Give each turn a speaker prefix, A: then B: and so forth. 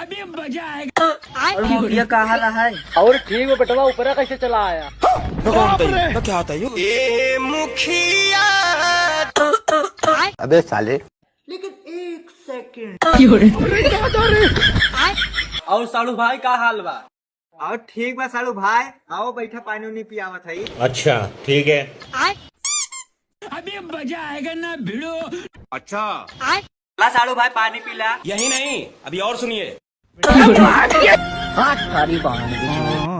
A: अभी मजा आएगा।
B: और मुखिया कहाँ रहा है?
C: और ठीक है बेटवा, ऊपर कैसे चला आया?
D: तो क्या होता है ये मुखिया?
E: अबे साले।
B: लेकिन एक सेकंड।
C: और सालू भाई का हाल बा?
B: और ठीक बा सालू भाई, आओ बैठा पानी उनी पियावत है।
F: अच्छा ठीक है।
A: अभी मजा आएगा ना भिड़ो।
D: अच्छा
C: ला सालू भाई पानी पीला।
D: यही नहीं, अभी और सुनिए।
B: हाथ सारी बांध दी।